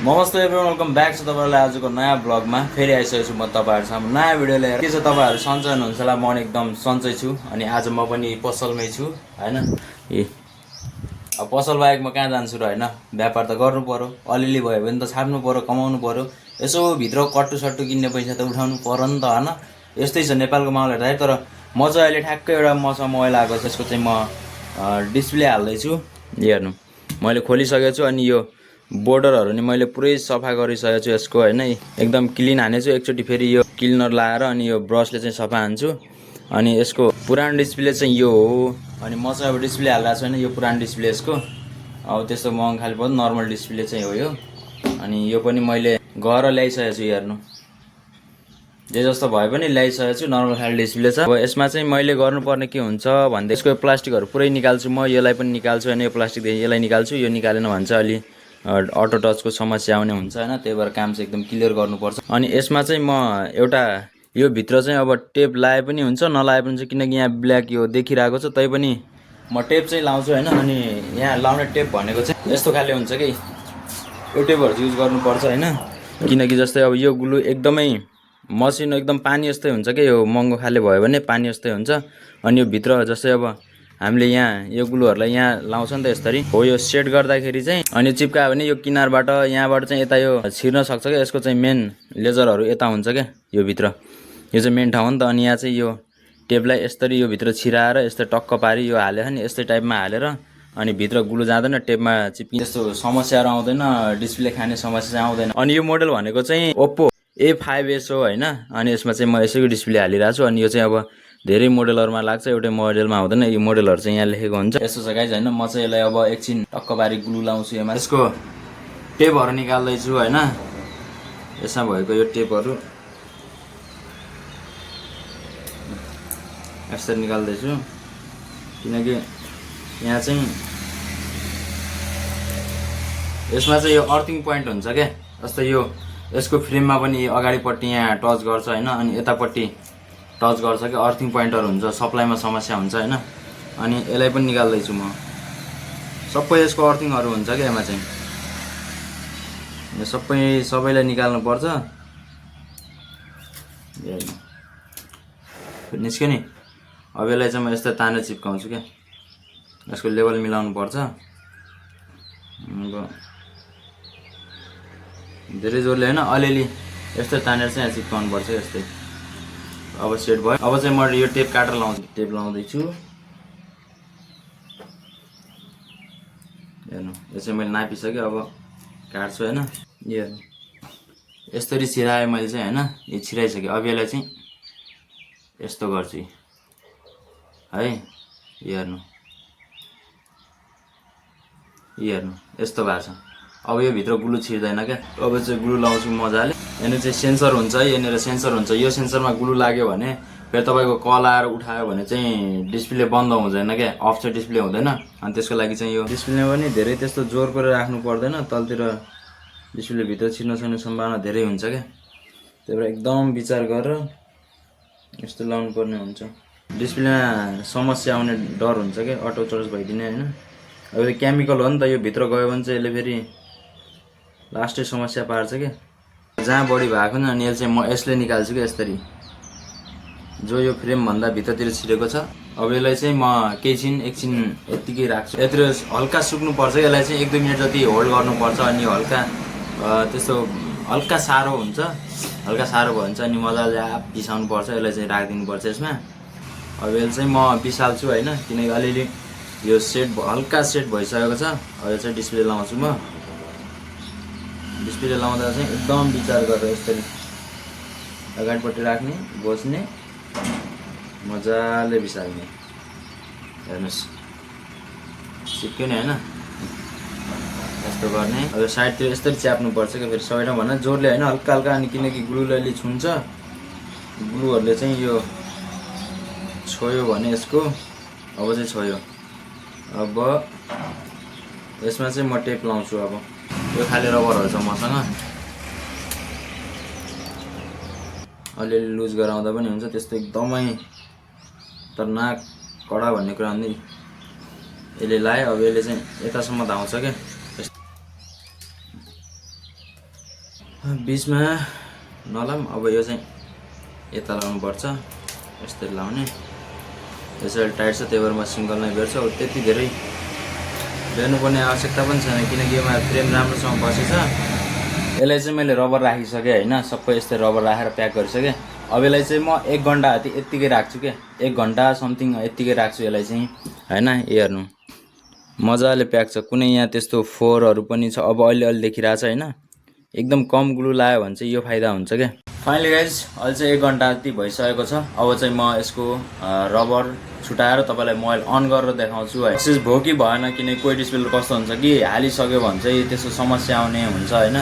नमस्ते everyone, welcome back छ तपाईहरुलाई आजको नयाँ ब्लगमा। फेरि आइसकेको छु म तपाईहरुसँग नयाँ भिडियो लिएर। के छ तपाईहरु सन्चै हुनुहुन्छ होला? म एकदम सन्चै छु। अनि आज म पनि पसलमै छु हैन। अब पसल बाहेक म कहाँ जान्छु र हैन। व्यापार त गर्नु पर्यो, अलिअलि भयो भने त छाप्नु पर्यो, कमाउनु पर्यो। यसो भित्र कट्टु सट्टु किन्ने पैसा त उठाउनु पर्यो नि त हैन। यस्तै छ नेपालको माहौल हेर्दा। तर म चाहिँ अहिले ठ्याक्कै एउटा मसँग मोबाइल आएको छ। यसको चाहिँ म डिस्प्ले हाल्दै छु। हेर्नु, मैले खोलिसकेको छु। अनि यो बोर्डरहरु नि मैले पुरै सफा गरिसकेको छु यसको हैन। एकदम क्लिन हानेछु। एकचोटी फेरि यो क्लिनर लाएर अनि यो ब्रसले चाहिँ सफा हान्छु। अनि यसको पुरानो डिस्प्ले चाहिँ यो हो। अनि म चाहिँ अब डिस्प्ले हाल्दा छैन, यो पुरानो डिस्प्ले यसको। अब त्यस्तो महँगो खाले पर्दैन, नर्मल डिस्प्ले चाहिँ हो यो। अनि यो पनि मैले गएर ल्याइसकेको छु। हेर्नु, जे जस्तो भए पनि ल्याइसकेको छु। नर्मल खाले डिस्प्ले छ। अब यसमा चाहिँ मैले गर्नुपर्ने के हुन्छ भन्दा यसको प्लास्टिकहरु पुरै निकाल्छु म। यसलाई पनि निकाल्छु अनि यो प्लास्टिक देखि यसलाई निकाल्छु। यो निकालेन भने चाहिँ अलि अटो टचको समस्या आउने हुन्छ हैन। त्यही भएर काम चाहिँ एकदम क्लियर गर्नुपर्छ। अनि यसमा चाहिँ म एउटा यो भित्र चाहिँ अब टेप लाए पनि हुन्छ, नलाए पनि हुन्छ, किनकि यहाँ ब्ल्याक यो देखिरहेको छ। तै पनि म टेप चाहिँ लाउँछु हैन। अनि यहाँ लाउने टेप भनेको चाहिँ यस्तो खाले हुन्छ कि यो टेपहरु युज गर्नुपर्छ हैन। किनकि जस्तै अब यो ग्लु एकदमै मसिनो एकदम पानी जस्तै हुन्छ के। यो महँगो खाले भयो भने पानी जस्तै हुन्छ। अनि यो भित्र जस्तै अब हामीले यहाँ यो ग्लुहरुलाई यहाँ लाउँछ नि त यसरी हो। यो सेट गर्दाखेरि चाहिँ अनि चिप्कायो भने यो किनारबाट यहाँबाट चाहिँ यता यो छिर्न सक्छ के। यसको चाहिँ मेन लेजरहरु यता हुन्छ के, यो भित्र। यो चाहिँ मेन ठाउँ हो नि त। अनि यहाँ चाहिँ यो टेपलाई यसरी यो भित्र छिराएर यस्तो टक्क पारी यो हालेर नि यस्तै टाइपमा हालेर अनि भित्र ग्लु जाँदैन, टेपमा चिप्किने त्यस्तो समस्याहरु आउँदैन, डिस्प्ले खाने समस्या चाहिँ आउँदैन। अनि यो मोडल भनेको चाहिँ ओप्पो A5s हो हैन। अनि यसमा चाहिँ म यसैको डिस्प्ले हालिरहेको छु। अनि यो चाहिँ अब धेरै मोडलहरुमा लाग्छ, एउटै मोडलमा हुँदैन। यो मोडलहरु चाहिँ यहाँ लेखेको हुन्छ। यस्तो छ गाइस हैन। म चाहिँ यसलाई अब एकछिन टक्क पारी ग्लु लाउँछु यसमा। यसको टेपहरु निकाल्दै छु हैन। यसमा भएको यो टेपहरु यसरी निकाल्दै छु। किनकि यहाँ चाहिँ यसमा चाहिँ यो अर्थिङ पोइन्ट हुन्छ के। जस्तै यो यसको फ्रेममा पनि अगाडिपट्टि यहाँ टच गर्छ हैन। अनि यतापट्टि टच गर्छ के, अर्थिङ पोइन्टहरु हुन्छ, सप्लाईमा समस्या हुन्छ हैन। अनि यसलाई पनि निकाल्दै छु म। सबै यसको अर्थिङहरु हुन्छ के यसमा चाहिँ। यो सबैलाई निकाल्नु पर्छ। निस्क्यो नि। अब यसलाई चाहिँ म यस्तै तानेर चिप्काउँछु के। यसको लेभल मिलाउनु पर्छ। अब धेरै जोरले हैन, अलिअलि यस्तै तानेर चाहिँ यहाँ चिप्काउनु पर्छ यस्तै। अब सेट भयो। अब चाहिँ म यो टेप काटेर लाउँछु। टेप लाउँदै छु। हेर्नु, यो चाहिँ मैले नापिसके। अब काट्छु हैन। यो यसरी छिराए मैले चाहिँ हैन। यो छिराइसके। अब यसलाई चाहिँ यस्तो गर्छु है। हेर्नु, हेर्नु यस्तो भएको छ। अब यो भित्र ग्लु छिर्दैन क्या। अब चाहिँ ग्लु लाउँछु मजाले। यहाँ चाहिँ सेन्सर हुन्छ है। यहाँनिर सेन्सर हुन्छ। यो सेन्सरमा ग्लु लाग्यो भने फेरि तपाईको कल आएर उठायो भने चाहिँ डिस्प्ले बन्द हुँदैन क्या, अफ चाहिँ डिस्प्ले हुँदैन। अनि त्यसको लागि चाहिँ यो डिस्प्लेमा पनि धेरै त्यस्तो जोर गरेर राख्नु पर्दैन। तलतिर डिस्प्ले भित्र छिर्न सक्ने सम्भावना धेरै हुन्छ क्या। त्यही भएर एकदम विचार गरेर यस्तो लाउनु पर्ने हुन्छ। डिस्प्लेमा समस्या आउने डर हुन्छ क्या, अटो चार्ज भइदिने हैन। अब यो केमिकल हो नि त। यो भित्र गयो भने चाहिँ यसले फेरि लास्टै समस्या पार्छ के। जहाँ बढी भएको नि अनि यसले निकाल्छु के यसरी, जो यो फ्रेम भन्दा भित्रतिर छिरेको छ। अब यसलाई चाहिँ म एकछिन यतिकै राख्छु। यत्र हल्का सुक्नु पर्छ। यसलाई चाहिँ 1-2 मिनेट जति होल्ड गर्नुपर्छ। अनि हल्का त्यस्तो हल्का सारो हुन्छ। हल्का सारो भयो भने चाहिँ अनि मजाले पिसाउनु पर्छ। यसलाई चाहिँ राखिदिनु पर्छ यसमा। अब यसलाई चाहिँ म पिसाल्छु हैन। किनकि अलिअलि यो सेट हल्का सेट भइसकेको छ। अब चाहिँ डिस्प्ले लाउँछु म। डिस्प्ले लाउँदा चाहिँ एकदम विचार गरेर यसरी अगाडिपट्टि राख्ने, बस्ने, मजाले बिसाल्ने। हेर्नुस्, चिप्क्यो नि हैन। यस्तो गर्ने। अब साइडतिर यसरी च्याप्नु पर्छ के। फेरि सबै ठाउँ भन्दा जोरले हैन, हल्का हल्का। अनि किनकि ग्लुले अलि छुन्छ, ग्लुहरुले चाहिँ यो छोयो भने यसको अब चाहिँ छोयो। अब यसमा चाहिँ म टेप लाउँछु। अब यो खाली रबरहरु छ मसँग। अलिअलि लुज गराउँदा पनि हुन्छ। त्यस्तो एकदमै खतरनाक कडा भन्ने कुरा हुँदैन। यसले लाए। अब यसले चाहिँ यतासम्म धाउँछ के। बिचमा नलाम अब यो चाहिँ यता लाउनु पर्छ यस्तरी लाउने यसरी टाइट छ त्यही भएर म सिङ्गल नै बेर्छु अब त्यति धेरै बेर्नुपर्ने आवश्यकता पनि छैन किनकि योमा फ्रेम राम्रोसँग बसेछ यसलाई चाहिँ मैले रबर राखिसकेँ होइन सबै यस्तै रबर राखेर प्याक गरिसकेँ अब यसलाई चाहिँ म 1 घन्टा यत्तिकै राख्छु क्या 1 घन्टा समथिङ यत्तिकै राख्छु यसलाई चाहिँ होइन हेर्नु मजाले प्याक छ कुनै यहाँ त्यस्तो फोरहरू पनि छ अब अलि देखिरहेको छ होइन एकदम कम ग्लु लगायो भने चाहिँ यो फाइदा हुन्छ क्या फाइनली गाइज अहिले चाहिँ 1 घन्टा जति भइसकेको छ अब चाहिँ म यसको रबर छुटाएर तपाईँलाई मोबाइल अन गरेर देखाउँछु है विशेष भयो कि भएन किनकि कोही डिस्प्ले कस्तो हुन्छ कि हालिसक्यो भने चाहिँ त्यस्तो समस्या आउने हुन्छ होइन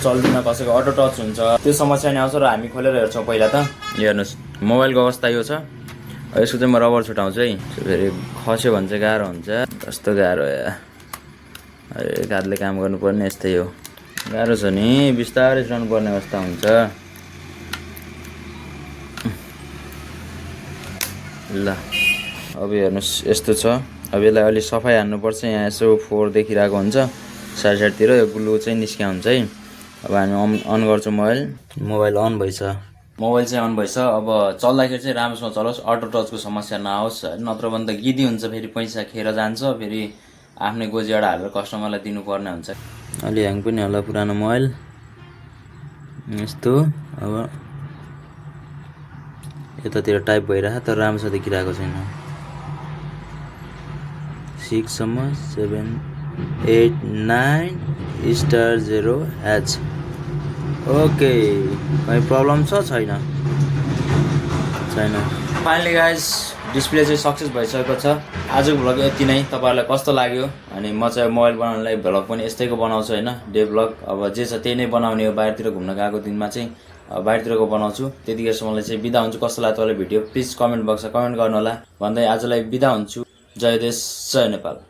चल्दैन कसैको अटो टच हुन्छ त्यो समस्या नै आउँछ र हामी खोलेर हेर्छौँ पहिला त हेर्नुहोस् मोबाइलको अवस्था यो छ यसको चाहिँ म रबर छुटाउँछु है फेरि खस्यो भने चाहिँ गाह्रो हुन्छ कस्तो गाह्रो हातले काम गर्नुपर्ने यस्तै हो गाह्रो छ नि बिस्तारै चलाउनु पर्ने अवस्था हुन्छ ल अब हेर्नुहोस् यस्तो छ अब यसलाई अलि सफाइ हान्नुपर्छ यहाँ यसो फोहोर देखिरहेको हुन्छ साइडतिर यो ग्लु चाहिँ निस्किया हुन्छ है अब हामी अन गर्छौँ मोबाइल अन भइछ मोबाइल चाहिँ अन भइछ अब चल्दाखेरि चाहिँ राम्रोसँग चलोस् अटो टचको समस्या नआओस् नत्र भने त गिदी हुन्छ फेरि पैसा खेर जान्छ फेरि आफ्नै गोजीबाट हालेर कस्टमरलाई दिनुपर्ने हुन्छ अलि ह्याङ पनि होला पुरानो मोबाइल यस्तो अब यतातिर टाइप भइरहेको तर राम्रोसँग देखिरहेको छैन 6 सम्म 7 8 9 स्टार 0 H ओके कहीँ प्रब्लम छ छैन फाइनली गाइज डिस्प्ले चाहिँ सक्सेस भइसकेको छ आजको भ्लग यति नै तपाईँहरूलाई कस्तो लाग्यो अनि म चाहिँ मोबाइल बनाउनलाई भ्लग पनि यस्तैको बनाउँछु होइन डे भ्लग अब जे छ त्यही नै बनाउने हो बाहिरतिर घुम्न गएको दिनमा चाहिँ बाहिरतिरको बनाउँछु त्यतिखेरसम्मलाई चाहिँ बिदा हुन्छु कस्तो लाग्यो तपाईँलाई भिडियो प्लिज कमेन्ट बक्समा कमेन्ट गर्नु होला भन्दै आजलाई बिदा हुन्छु जय देश जय नेपाल।